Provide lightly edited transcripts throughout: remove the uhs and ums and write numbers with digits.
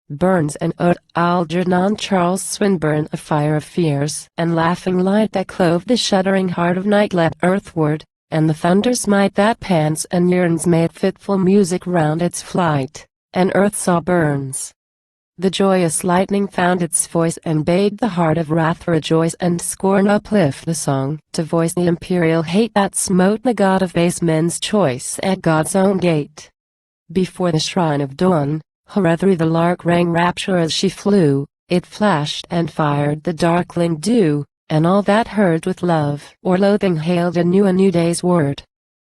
Burns and Algernon. Charles Swinburne. A fire of fierce and laughing light that clove the shuddering heart of night leapt earthward, and the thunder's might that pants and yearns made fitful music round its flight, and earth saw Burns. The joyous lightning found its voice and bade the heart of wrath rejoice and scorn uplift the song to voice the imperial hate that smote the god of base men's choice at God's own gate. Before the shrine of dawn, through the lark rang rapture as she flew, it flashed and fired the darkling dew, and all that heard with love or loathing hailed anew a new day's word.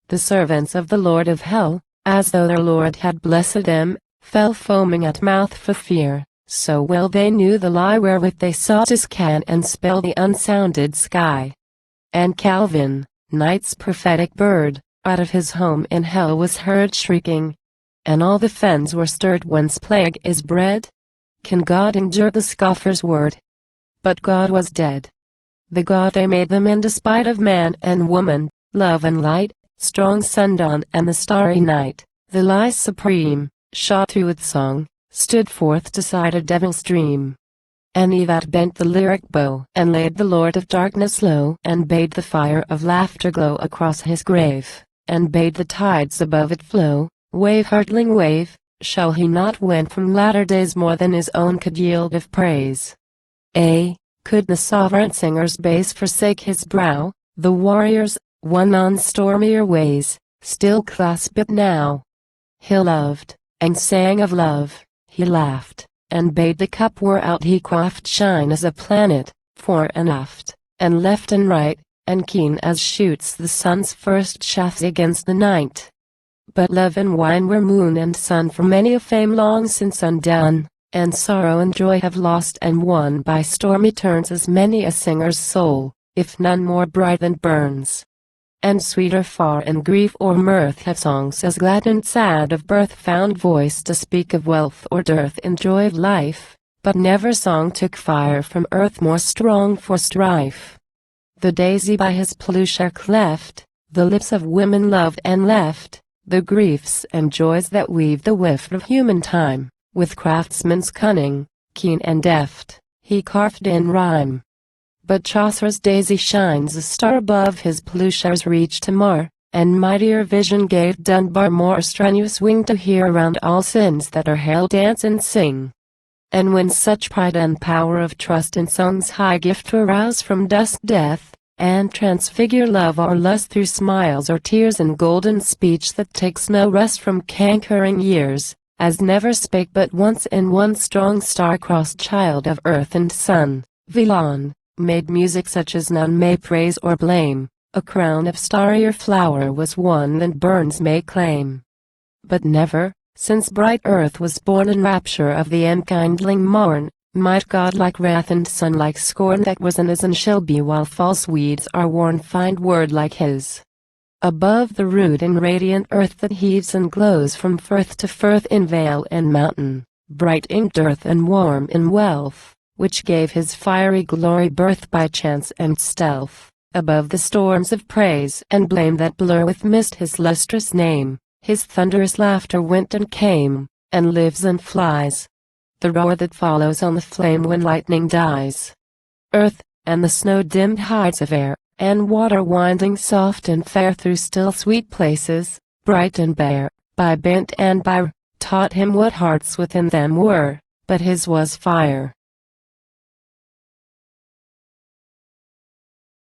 The servants of the Lord of Hell, as though their Lord had blessed them, fell foaming at mouth for fear, so well they knew the lie wherewith they sought to scan and spell the unsounded sky. And Calvin, night's prophetic bird, out of his home in hell was heard shrieking, and all the fens were stirred whence plague is bred. Can God endure the scoffer's word? But God was dead. The God they made them in despite of man and woman, love and light, strong sundawn and the starry night, the lie supreme, shot through with song, stood forth to side a devil's dream. And he that bent the lyric bow and laid the Lord of darkness low and bade the fire of laughter glow across his grave, and bade the tides above it flow, wave hurtling wave, shall he not win from latter days more than his own could yield of praise? Could the sovereign singer's bass forsake his brow, the warriors, one on stormier ways, still clasp it now? He loved, and sang of love, he laughed, and bade the cup pour out. He quaffed shine as a planet, fore and aft, and left and right, and keen as shoots the sun's first shafts against the night. But love and wine were moon and sun for many a fame long since undone, and sorrow and joy have lost and won by stormy turns as many a singer's soul, if none more bright than Burns. And sweeter far in grief or mirth have songs as glad and sad of birth found voice to speak of wealth or dearth in joy of life, but never song took fire from earth more strong for strife. The daisy by his plushare cleft, the lips of women loved and left, the griefs and joys that weave the weft of human time, with craftsman's cunning, keen and deft, he carved in rhyme. But Chaucer's daisy shines a star above his plushare's reach to mar, and mightier vision gave Dunbar more strenuous wing to hear around all sins that are hail dance and sing. And when such pride and power of trust in song's high gift arouse from dust death, and transfigure love or lust through smiles or tears and golden speech that takes no rest from cankering years, as never spake but once in one strong star-crossed child of earth and sun, Villon, made music such as none may praise or blame, a crown of starrier flower was one than Burns may claim. But never, since bright earth was born in rapture of the enkindling morn, might godlike wrath and sunlike scorn that was and is and shall be while false weeds are worn find word like his. Above the rude and radiant earth that heaves and glows from firth to firth in vale and mountain, bright inked earth and warm in wealth, which gave his fiery glory birth by chance and stealth, above the storms of praise and blame that blur with mist his lustrous name, his thunderous laughter went and came, and lives and flies. The roar that follows on the flame when lightning dies. Earth, and the snow-dimmed heights of air, and water winding soft and fair through still sweet places, bright and bare, by bent and by taught him what hearts within them were, but his was fire.